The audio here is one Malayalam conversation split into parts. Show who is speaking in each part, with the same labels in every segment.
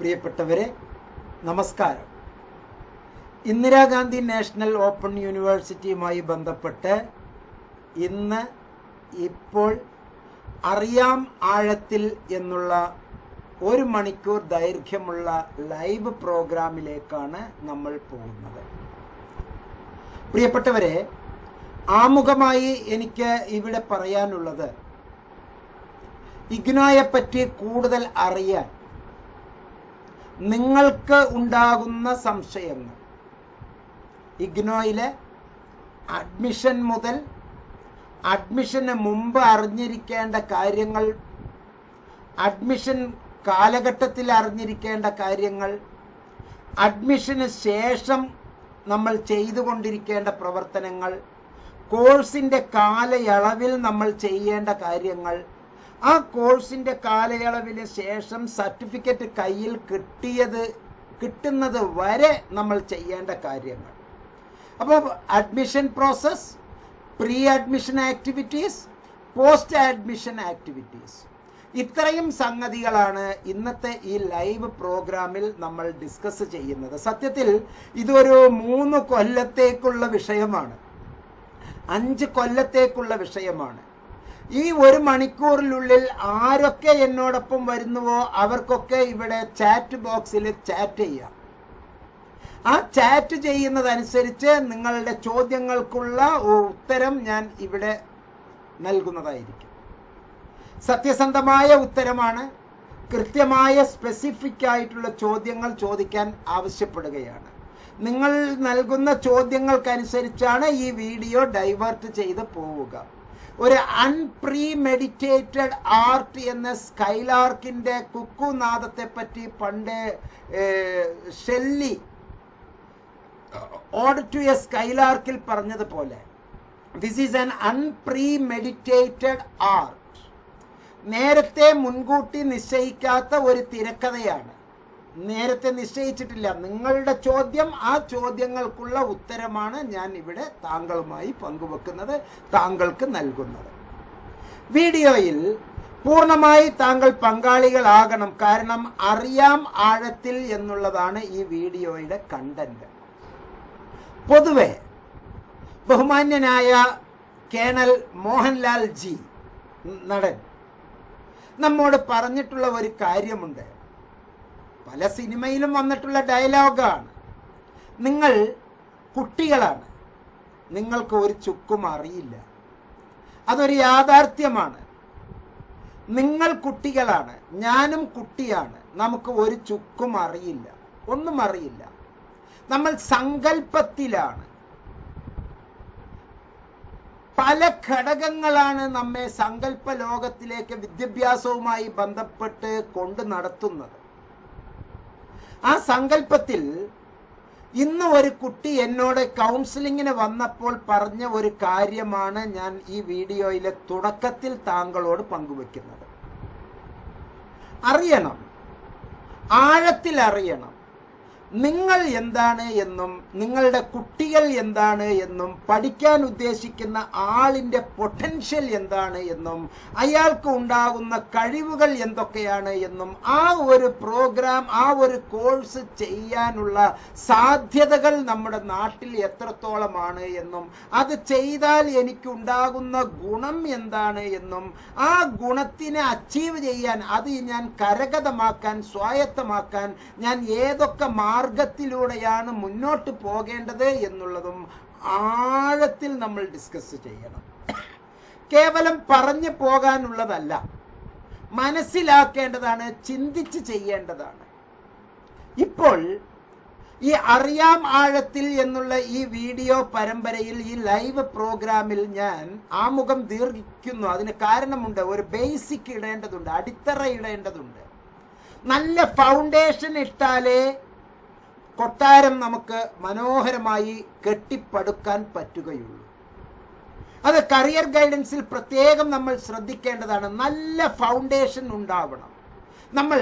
Speaker 1: പ്രിയപ്പെട്ടവരെ, നമസ്കാരം. ഇന്ദിരാഗാന്ധി നാഷണൽ ഓപ്പൺ യൂണിവേഴ്സിറ്റിയുമായി ബന്ധപ്പെട്ട് ഇപ്പോൾ അറിയാം ആഴത്തിൽ എന്നുള്ള 1 മണിക്കൂർ ദൈർഘ്യമുള്ള ലൈവ് പ്രോഗ്രാമിലേക്കാണ് നമ്മൾ പോകുന്നത്. പ്രിയപ്പെട്ടവരെ, ആമുഖമായി എനിക്ക് ഇവിടെ പറയാനുള്ളത്, ഇഗ്നോയെ പറ്റി കൂടുതൽ അറിയാൻ നിങ്ങൾക്ക് ഉണ്ടാകുന്ന സംശയങ്ങൾ, ഇഗ്നോയിലെ അഡ്മിഷൻ മുതൽ അഡ്മിഷന് മുമ്പ് അറിഞ്ഞിരിക്കേണ്ട കാര്യങ്ങൾ, അഡ്മിഷൻ കാലഘട്ടത്തിൽ അറിഞ്ഞിരിക്കേണ്ട കാര്യങ്ങൾ, അഡ്മിഷന് ശേഷം നമ്മൾ ചെയ്തുകൊണ്ടിരിക്കേണ്ട പ്രവർത്തനങ്ങൾ, കോഴ്സിൻ്റെ കാലയളവിൽ നമ്മൾ ചെയ്യേണ്ട കാര്യങ്ങൾ, ആ കോഴ്സിൻ്റെ കാലയളവിന് ശേഷം സർട്ടിഫിക്കറ്റ് കയ്യിൽ കിട്ടുന്നത് വരെ നമ്മൾ ചെയ്യേണ്ട കാര്യങ്ങൾ. അപ്പോൾ admission process, pre admission activities, post admission activities, ഇത്രയും സംഗതികളാണ് ഇന്നത്തെ ഈ ലൈവ് പ്രോഗ്രാമിൽ നമ്മൾ ഡിസ്കസ് ചെയ്യുന്നത്. സത്യത്തിൽ ഇതൊരു 3 കൊല്ലത്തേക്കുള്ള വിഷയമാണ്, 5 കൊല്ലത്തേക്കുള്ള വിഷയമാണ്. ഈ 1 മണിക്കൂറിനുള്ളിൽ ആരൊക്കെ എന്നോടൊപ്പം വരുന്നുവോ അവർക്കൊക്കെ ഇവിടെ ചാറ്റ് ബോക്സിൽ ചാറ്റ് ചെയ്യാം. ആ ചാറ്റ് ചെയ്യുന്നതനുസരിച്ച് നിങ്ങളുടെ ചോദ്യങ്ങൾക്കുള്ള ഉത്തരം ഞാൻ ഇവിടെ നൽകുന്നതായിരിക്കും. സത്യസന്ധമായ ഉത്തരമാണ്. കൃത്യമായ സ്പെസിഫിക് ആയിട്ടുള്ള ചോദ്യങ്ങൾ ചോദിക്കാൻ ആവശ്യപ്പെടുകയാണ്. നിങ്ങൾ നൽകുന്ന ചോദ്യങ്ങൾക്കനുസരിച്ചാണ് ഈ വീഡിയോ ഡൈവേർട്ട് ചെയ്ത് പോവുക. ഒരു അൺപ്രീമെഡിറ്റേറ്റഡ് ആർട്ട് എന്ന സ്കൈലാർക്കിൻ്റെ കുക്കുനാദത്തെ പറ്റി പണ്ട് ഷെല്ലി ഓഡ് ടു എ സ്കൈലാർക്കിൽ പറഞ്ഞതുപോലെ, ദിസ് ഈസ് ആൻ അൺപ്രീമെഡിറ്റേറ്റഡ് ആർട്ട്. നേരത്തെ മുൻകൂട്ടി നിശ്ചയിക്കാത്ത ഒരു തിരക്കഥയാണ്. നേരത്തെ നിശ്ചയിച്ചിട്ടില്ല. നിങ്ങളുടെ ചോദ്യം, ആ ചോദ്യങ്ങൾക്കുള്ള ഉത്തരമാണ് ഞാൻ ഇവിടെ താങ്കളുമായി പങ്കുവെക്കുന്നത്, താങ്കൾക്ക് നൽകുന്നത്. വീഡിയോയിൽ പൂർണ്ണമായി താങ്കൾ പങ്കാളികളാകണം. കാരണം അറിയാം ആഴത്തിൽ എന്നുള്ളതാണ് ഈ വീഡിയോയുടെ കണ്ടന്റ്. പൊതുവെ ബഹുമാന്യനായ കേണൽ മോഹൻലാൽ ജി, നടൻ, നമ്മോട് പറഞ്ഞിട്ടുള്ള ഒരു കാര്യമുണ്ട്. പല സിനിമയിലും വന്നിട്ടുള്ള ഡയലോഗാണ്. നിങ്ങൾ കുട്ടികളാണ്, നിങ്ങൾക്ക് ഒരു ചുക്കും അറിയില്ല. അതൊരു യാഥാർത്ഥ്യമാണ്. നിങ്ങൾ കുട്ടികളാണ്, ഞാനും കുട്ടിയാണ്, നമുക്ക് ഒരു ചുക്കും അറിയില്ല, ഒന്നും അറിയില്ല. നമ്മൾ സങ്കല്പത്തിലാണ്. പല ഘടകങ്ങളാണ് നമ്മെ സങ്കല്പ ലോകത്തിലേക്ക് വിദ്യാഭ്യാസവുമായി ബന്ധപ്പെട്ട് കൊണ്ട് നടത്തുന്നത്. ആ സങ്കല്പത്തിൽ ഇന്ന് ഒരു കുട്ടി എന്നോട് കൗൺസിലിങ്ങിന് വന്നപ്പോൾ പറഞ്ഞ ഒരു കാര്യമാണ് ഞാൻ ഈ വീഡിയോയിലെ തുടക്കത്തിൽ താങ്കളോട് പങ്കുവെക്കുന്നത്. അറിയണം, ആഴത്തിൽ അറിയണം, നിങ്ങൾ എന്താണ് എന്നും നിങ്ങളുടെ കുട്ടികൾ എന്താണ് എന്നും പഠിക്കാൻ ഉദ്ദേശിക്കുന്ന ആളിൻ്റെ പൊട്ടൻഷ്യൽ എന്താണ് എന്നും അയാൾക്ക് ഉണ്ടാകുന്ന കഴിവുകൾ എന്തൊക്കെയാണ് എന്നും ആ ഒരു പ്രോഗ്രാം, ആ ഒരു കോഴ്സ് ചെയ്യാനുള്ള സാധ്യതകൾ നമ്മുടെ നാട്ടിൽ എത്രത്തോളമാണ് എന്നും അത് ചെയ്താൽ എനിക്കുണ്ടാകുന്ന ഗുണം എന്താണ് എന്നും ആ ഗുണത്തിനെ അച്ചീവ് ചെയ്യാൻ, അത് ഞാൻ കരഗതമാക്കാൻ, സ്വായത്തമാക്കാൻ ഞാൻ ഏതൊക്കെ മാർഗത്തിലൂടെയാണ് മുന്നോട്ട് പോകേണ്ടത് എന്നുള്ളതും ആഴത്തിൽ നമ്മൾ ഡിസ്കസ് ചെയ്യണം. കേവലം പറഞ്ഞു പോകാനുള്ളതല്ല, മനസ്സിലാക്കേണ്ടതാണ്, ചിന്തിച്ച് ചെയ്യേണ്ടതാണ്. ഇപ്പോൾ ഈ അറിയാം ആഴത്തിൽ എന്നുള്ള ഈ വീഡിയോ പരമ്പരയിൽ, ഈ ലൈവ് പ്രോഗ്രാമിൽ ഞാൻ ആമുഖം ദീർഘിക്കുന്നു. അതിന് കാരണമുണ്ട്. ഒരു ബേസിക് ഇടേണ്ടതുണ്ട്, അടിത്തറ ഇടേണ്ടതുണ്ട്. നല്ല ഫൗണ്ടേഷൻ ഇട്ടാലേ കൊട്ടാരം നമുക്ക് മനോഹരമായി കെട്ടിപ്പടുക്കാൻ പറ്റുകയുള്ളൂ. അത് കരിയർ ഗൈഡൻസിൽ പ്രത്യേകം നമ്മൾ ശ്രദ്ധിക്കേണ്ടതാണ്. നല്ല ഫൗണ്ടേഷൻ ഉണ്ടാവണം. നമ്മൾ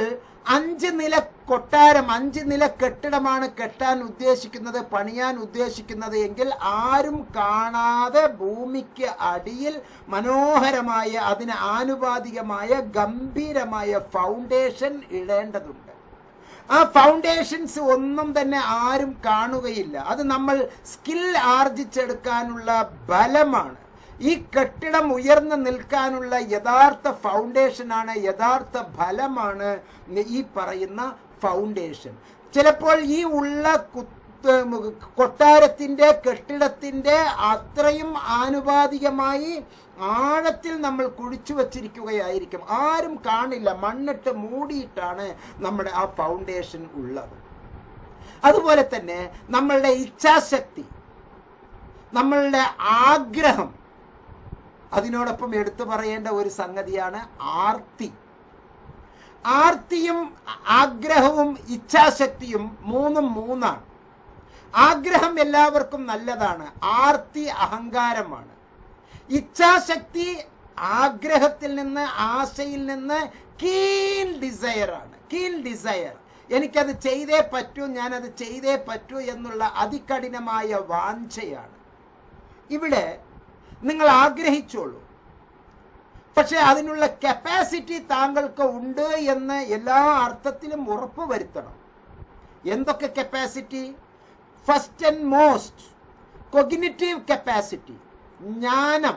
Speaker 1: 5 നില കൊട്ടാരം, 5 നില കെട്ടിടമാണ് കെട്ടാൻ ഉദ്ദേശിക്കുന്നത്, പണിയാൻ ഉദ്ദേശിക്കുന്നത് എങ്കിൽ ആരും കാണാതെ ഭൂമിക്ക് അടിയിൽ മനോഹരമായ, അതിന് ആനുപാതികമായ ഗംഭീരമായ ഫൗണ്ടേഷൻ ഇടേണ്ടതുണ്ട്. ആ ഫൗണ്ടേഷൻസ് ഒന്നും തന്നെ ആരും കാണുകയില്ല. അത് നമ്മൾ സ്കിൽ ആർജിച്ചെടുക്കാനുള്ള ബലമാണ്. ഈ കെട്ടിടം ഉയർന്നു നിൽക്കാനുള്ള യഥാർത്ഥ ഫൗണ്ടേഷനാണ്, യഥാർത്ഥ ഫലമാണ് ഈ പറയുന്ന ഫൗണ്ടേഷൻ. ചിലപ്പോൾ ഈ ഉള്ള കൊട്ടാരത്തിന്റെ കെട്ടിടത്തിന്റെ അത്രയും ആനുപാതികമായി ആഴത്തിൽ നമ്മൾ കുഴിച്ചു വച്ചിരിക്കുകയായിരിക്കും. ആരും കാണില്ല, മണ്ണിട്ട് മൂടിയിട്ടാണ് നമ്മുടെ ആ ഫൗണ്ടേഷൻ ഉള്ളത്. അതുപോലെ തന്നെ നമ്മളുടെ ഇച്ഛാശക്തി, നമ്മളുടെ ആഗ്രഹം, അതിനോടൊപ്പം എടുത്തു പറയേണ്ട ഒരു സംഗതിയാണ് ആർത്തി. ആർത്തിയും ആഗ്രഹവും ഇച്ഛാശക്തിയും മൂന്നാണ്. ആഗ്രഹം എല്ലാവർക്കും നല്ലതാണ്, ആർത്തി അഹങ്കാരമാണ്. ഇച്ഛാശക്തി ആഗ്രഹത്തിൽ നിന്ന്, ആശയിൽ നിന്ന് കീൻ ഡിസയർ ആണ്. കീൻ ഡിസയർ, എനിക്കത് ചെയ്തേ പറ്റൂ, ഞാനത് ചെയ്തേ പറ്റൂ എന്നുള്ള അതികഠിനമായ വാഞ്ചയാണ്. ഇവിടെ നിങ്ങൾ ആഗ്രഹിച്ചോളൂ, പക്ഷെ അതിനുള്ള കപ്പാസിറ്റി താങ്കൾക്ക് ഉണ്ട് എന്ന് എല്ലാ അർത്ഥത്തിലും ഉറപ്പ് വരുത്തണം. എന്തൊക്കെ capacity? First and most cognitive capacity, ജ്ഞാനം,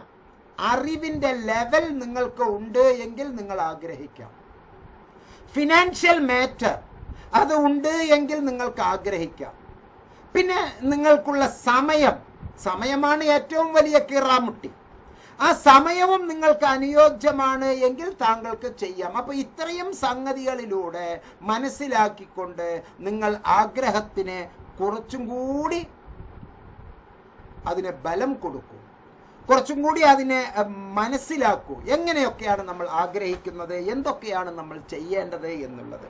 Speaker 1: അറിവിന്റെ ലെവൽ നിങ്ങൾക്ക് ഉണ്ട് എങ്കിൽ നിങ്ങൾ ആഗ്രഹിക്കാം. ഫിനാൻഷ്യൽ മാറ്റർ അത് ഉണ്ട് എങ്കിൽ നിങ്ങൾക്ക് ആഗ്രഹിക്കാം. പിന്നെ നിങ്ങൾക്കുള്ള സമയമാണ് ഏറ്റവും വലിയ കീറാമുട്ടി. ആ സമയവും നിങ്ങൾക്ക് അനുയോജ്യമാണ് എങ്കിൽ താങ്കൾക്ക് ചെയ്യാം. അപ്പൊ ഇത്രയും സംഗതികളിലൂടെ മനസ്സിലാക്കിക്കൊണ്ട് നിങ്ങൾ ആഗ്രഹത്തിന് കുറച്ചും കൂടി അതിനെ ബലം കൊടുക്കൂ, കുറച്ചും കൂടി അതിനെ മനസ്സിലാക്കൂ. എങ്ങനെയൊക്കെയാണ് നമ്മൾ ആഗ്രഹിക്കുന്നത്, എന്തൊക്കെയാണ് നമ്മൾ ചെയ്യേണ്ടത് എന്നുള്ളത്.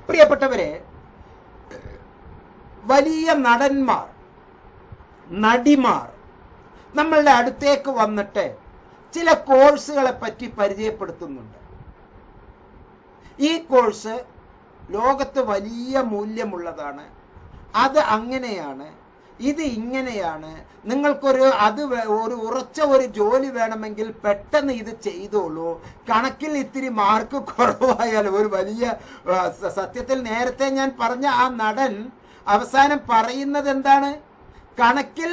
Speaker 1: പ്രിയപ്പെട്ടവരെ, വലിയ നടന്മാർ, നടിമാർ നമ്മളുടെ അടുത്തേക്ക് വന്നിട്ട് ചില കോഴ്സുകളെ പറ്റി പരിചയപ്പെടുത്തുന്നുണ്ട്. ഈ കോഴ്സ് ലോകത്ത് വലിയ മൂല്യമുള്ളതാണ്, അത് അങ്ങനെയാണ്, ഇത് ഇങ്ങനെയാണ്, നിങ്ങൾക്കൊരു ഒരു ഉറച്ച ഒരു ജോലി വേണമെങ്കിൽ പെട്ടെന്ന് ഇത് ചെയ്തോളൂ, കണക്കിൽ ഇത്തിരി മാർക്ക് കുറവായാൽ ഒരു വലിയ സത്യത്തിൽ നേരത്തെ ഞാൻ പറഞ്ഞ ആ നടൻ അവസാനം പറയുന്നത് എന്താണ്? കണക്കിൽ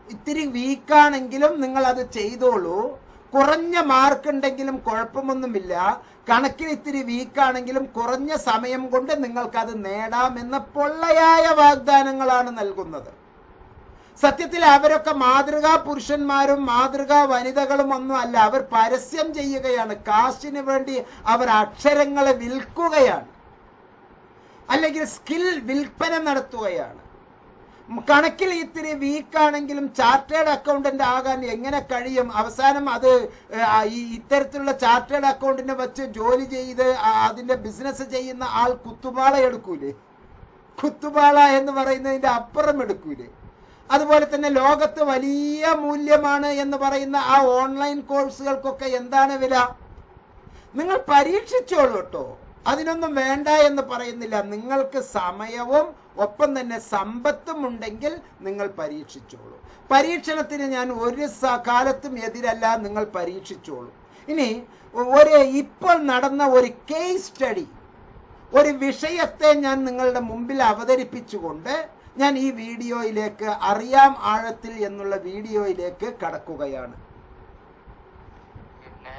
Speaker 1: ഇത്തിരി വീക്കാണെങ്കിലും നിങ്ങൾ അത് ചെയ്തോളൂ, കുറഞ്ഞ മാർക്ക് ഉണ്ടെങ്കിലും കുഴപ്പമൊന്നുമില്ല, കണക്കിൽ ഇത്തിരി വീക്കാണെങ്കിലും കുറഞ്ഞ സമയം കൊണ്ട് നിങ്ങൾക്കത് നേടാമെന്ന പൊള്ളയായ വാഗ്ദാനങ്ങളാണ് നൽകുന്നത്. സത്യത്തിൽ അവരൊക്കെ മാതൃകാ പുരുഷന്മാരും മാതൃകാ വനിതകളും ഒന്നും അല്ല. അവർ പരസ്യം ചെയ്യുകയാണ്, കാശിന് വേണ്ടി അവർ അക്ഷരങ്ങളെ വിൽക്കുകയാണ്, അല്ലെങ്കിൽ സ്കിൽ വിൽപ്പന നടത്തുകയാണ്. കണക്കിൽ ഇത്തിരി വീക്കാണെങ്കിലും ചാർട്ടേഡ് അക്കൗണ്ടന്റ് ആകാൻ എങ്ങനെ കഴിയും? അവസാനം അത് ഇത്തരത്തിലുള്ള ചാർട്ടേഡ് അക്കൗണ്ടിനെ വെച്ച് ജോലി ചെയ്ത് അതിന്റെ ബിസിനസ് ചെയ്യുന്ന ആൾ കുത്തുപാള എടുക്കൂലേ? കുത്തുപാള എന്ന് പറയുന്നതിന്റെ അപ്പുറം എടുക്കൂലേ? അതുപോലെ തന്നെ ലോകത്ത് വലിയ മൂല്യമാണ് എന്ന് പറയുന്ന ആ ഓൺലൈൻ കോഴ്സുകൾക്കൊക്കെ എന്താണ് വില? നിങ്ങൾ പരീക്ഷിച്ചോളൂ കേട്ടോ, അതിനൊന്നും വേണ്ട എന്ന് പറയുന്നില്ല. നിങ്ങൾക്ക് സമയവും ഒപ്പം തന്നെ സമ്പത്തും ഉണ്ടെങ്കിൽ നിങ്ങൾ പരീക്ഷിച്ചോളൂ. പരീക്ഷണത്തിന് ഞാൻ ഒരു കാലത്തും എതിരല്ല, നിങ്ങൾ പരീക്ഷിച്ചോളൂ. ഇനി ഇപ്പോൾ നടന്ന ഒരു കേസ് സ്റ്റഡി, ഒരു വിഷയത്തെ ഞാൻ നിങ്ങളുടെ മുമ്പിൽ അവതരിപ്പിച്ചുകൊണ്ട് ഞാൻ ഈ വീഡിയോയിലേക്ക്, അറിയാം ആഴത്തിൽ എന്നുള്ള വീഡിയോയിലേക്ക് കടക്കുകയാണ്.
Speaker 2: പിന്നെ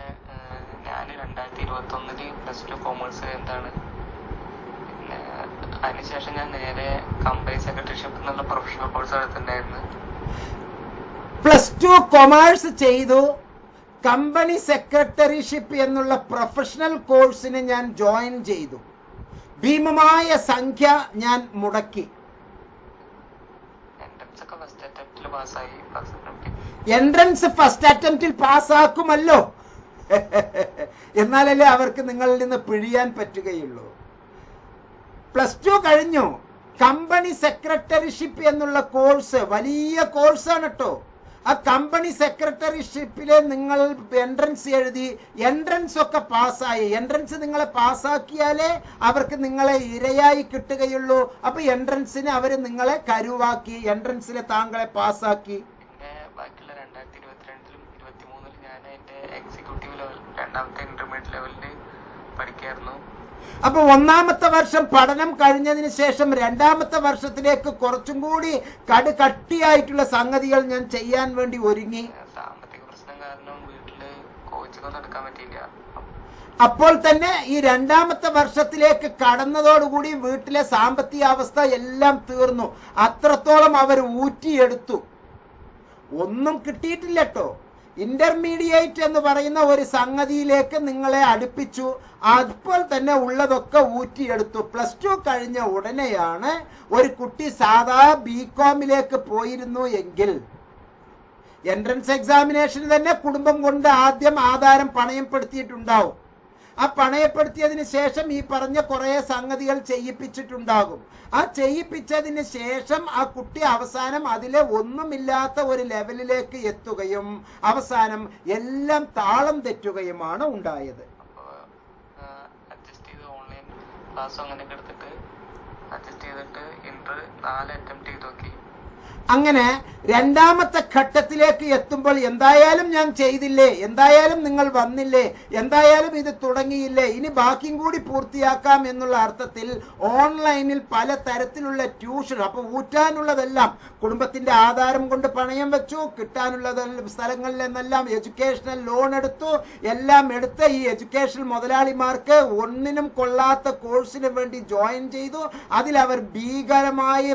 Speaker 2: ഞാൻ 2021 +2 കോമേഴ്സ് എന്താണ്, പിന്നെ അതിനുശേഷം ഞാൻ നേരെ കമ്പനി സെക്രട്ടറിഷിപ്പ് എന്നുള്ള പ്രൊഫഷണൽ കോഴ്സ് എടുത്തിട്ടുണ്ടായിരുന്നു.
Speaker 1: +2 കൊമേഴ്സ് ചെയ്തു, കമ്പനി സെക്രട്ടറിഷിപ്പ് എന്നുള്ള പ്രൊഫഷണൽ കോഴ്സിന് ഞാൻ ജോയിൻ ചെയ്തു. ഭീമമായ സംഖ്യ ഞാൻ മുടക്കി. എൻട്രൻസ് ഫസ്റ്റ് അറ്റംപ്റ്റിൽ പാസ്സാക്കുമല്ലോ, എന്നാലല്ലേ അവർക്ക് നിങ്ങളിൽ നിന്ന് പിഴിയാൻ പറ്റുകയുള്ളൂ. +2 കഴിഞ്ഞു, കമ്പനി സെക്രട്ടറിഷിപ്പ് എന്നുള്ള കോഴ്സ് വലിയ കോഴ്സാണ് കേട്ടോ. ആ കമ്പനി സെക്രട്ടറിഷിപ്പില് നിങ്ങൾ എൻട്രൻസ് എഴുതി, എൻട്രൻസ് ഒക്കെ പാസ്സായി. എൻട്രൻസ് നിങ്ങളെ പാസ്സാക്കിയാലേ അവർക്ക് നിങ്ങളെ ഇരയായി കിട്ടുകയുള്ളൂ. അപ്പൊ എൻട്രൻസിന് അവര് നിങ്ങളെ കരുവാക്കി, എൻട്രൻസിൽ താങ്കളെ പാസ്സാക്കി.
Speaker 2: പിന്നെ ബാക്കിയുള്ള 2022 23 ഞാൻ എന്റെ എക്സിക്യൂട്ടീവ് ലെവൽ, രണ്ടാമത്തെ ഇന്റർമീഡിയറ്റ് ലെവലിൽ പഠിക്കായിരുന്നു.
Speaker 1: അപ്പൊ ഒന്നാമത്തെ വർഷം പഠനം കഴിഞ്ഞതിന് ശേഷം രണ്ടാമത്തെ വർഷത്തിലേക്ക് കുറച്ചും കൂടി കട്ടിയായിട്ടുള്ള സംഗതികൾ ഞാൻ ചെയ്യാൻ വേണ്ടി ഒരുങ്ങി.
Speaker 2: സാമ്പത്തിക പ്രശ്നം കാരണം വീട്ടില് കോച്ചിങ്ങൊന്നും എടുക്കാൻ പറ്റിയില്ല.
Speaker 1: അപ്പോൾ തന്നെ ഈ രണ്ടാമത്തെ വർഷത്തിലേക്ക് കടന്നതോടുകൂടി വീട്ടിലെ സാമ്പത്തിക അവസ്ഥ എല്ലാം തീർന്നു. അത്രത്തോളം അവർ ഊറ്റിയെടുത്തു. ഒന്നും കിട്ടിയിട്ടില്ല കേട്ടോ. ഇന്റർമീഡിയറ്റ് എന്ന് പറയുന്ന ഒരു സംഗതിയിലേക്ക് നിങ്ങളെ അടുപ്പിച്ചു. അപ്പോൾ തന്നെ ഉള്ളതൊക്കെ ഊറ്റിയെടുത്തു. +2 കഴിഞ്ഞ ഉടനെയാണ് ഒരു കുട്ടി സാധാ ബികോമിലേക്ക് പോയിരുന്നു എങ്കിൽ എൻട്രൻസ് എക്സാമിനേഷന് തന്നെ കുടുംബം കൊണ്ട് ആദ്യം ആധാരം പണയപ്പെടുത്തിയിട്ടുണ്ടാവും. ആ പണയപ്പെടുത്തിയതിന് ശേഷം ഈ പറഞ്ഞ കുറെ സംഗതികൾ ചെയ്യിപ്പിച്ചിട്ടുണ്ടാകും. ആ ചെയ്യിപ്പിച്ചതിന് ശേഷം ആ കുട്ടി അവസാനം അതിലെ ഒന്നുമില്ലാത്ത ഒരു ലെവലിലേക്ക് എത്തുകയും അവസാനം എല്ലാം താളം തെറ്റുകയുമാണ് ഉണ്ടായത്.
Speaker 2: അഡ്ജസ്റ്റ് ചെയ്ത് ഓൺലൈൻ ക്ലാസ് അങ്ങനെയൊക്കെ എടുത്തിട്ട് അഡ്ജസ്റ്റ് ചെയ്തിട്ട് ഇന്റർ 4 അറ്റംപ്റ്റ് ചെയ്ത് നോക്കി.
Speaker 1: അങ്ങനെ രണ്ടാമത്തെ ഘട്ടത്തിലേക്ക് എത്തുമ്പോൾ എന്തായാലും ഞാൻ ചെയ്തില്ലേ, എന്തായാലും നിങ്ങൾ വന്നില്ലേ, എന്തായാലും ഇത് തുടങ്ങിയില്ലേ, ഇനി ബാക്കിയും കൂടി പൂർത്തിയാക്കാം എന്നുള്ള അർത്ഥത്തിൽ ഓൺലൈനിൽ പല തരത്തിലുള്ള ട്യൂഷൻ. അപ്പൊ ഊറ്റാനുള്ളതെല്ലാം കുടുംബത്തിന്റെ ആധാരം കൊണ്ട് പണയം വെച്ചു, കിട്ടാനുള്ള സ്ഥലങ്ങളിൽ നിന്നെല്ലാം എഡ്യൂക്കേഷണൽ ലോൺ എടുത്തു. എല്ലാം എടുത്ത് ഈ എഡ്യൂക്കേഷൻ മുതലാളിമാർക്ക് ഒന്നിനും കൊള്ളാത്ത കോഴ്സിന് വേണ്ടി ജോയിൻ ചെയ്തു. അതിലവർ ഭീകരമായ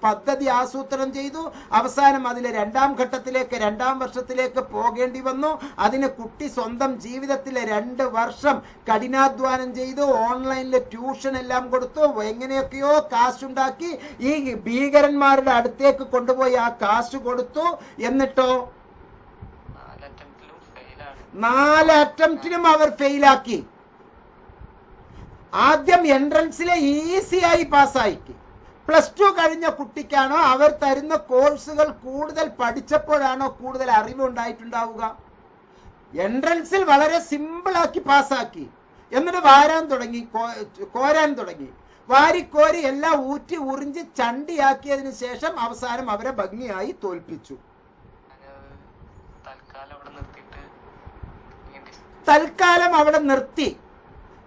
Speaker 1: പദ്ധതി ആസൂത്രണം ചെയ്തു. അവസാനം അതിലെ രണ്ടാം ഘട്ടത്തിലേക്ക്, രണ്ടാം വർഷത്തിലേക്ക് പോകേണ്ടി വന്നു. അതിന് കുട്ടി സ്വന്തം ജീവിതത്തിലെ 2 വർഷം കഠിനാധ്വാനം ചെയ്തു. ഓൺലൈനിൽ ട്യൂഷൻ എല്ലാം കൊടുത്തു. എങ്ങനെയൊക്കെയോ കാശുണ്ടാക്കി ഈ ഭീകരന്മാരുടെ അടുത്തേക്ക് കൊണ്ടുപോയി ആ കാശ് കൊടുത്തു. എന്നിട്ടോ 4 അറ്റംപ്റ്റിലും അവർ ഫെയിലാക്കി. ആദ്യം എൻട്രൻസിലെ ഈസിയായി പാസ്സാക്കി. +2 കഴിഞ്ഞ കുട്ടിക്കാണോ അവർ തരുന്ന കോഴ്സുകൾ കൂടുതൽ പഠിച്ചപ്പോഴാണോ കൂടുതൽ അറിവുണ്ടായിട്ടുണ്ടാവുക? എൻട്രൻസിൽ വളരെ സിമ്പിളാക്കി പാസ്സാക്കി. എന്നിട്ട് വാരാൻ തുടങ്ങി, കോരാൻ തുടങ്ങി. വാരിക്കോരി എല്ലാം ഊറ്റി ഉറിഞ്ച് ചണ്ടിയാക്കിയതിനു ശേഷം അവസാനം അവരെ ഭംഗിയായി തോൽപ്പിച്ചു. തൽക്കാലം അവിടെ നിർത്തി.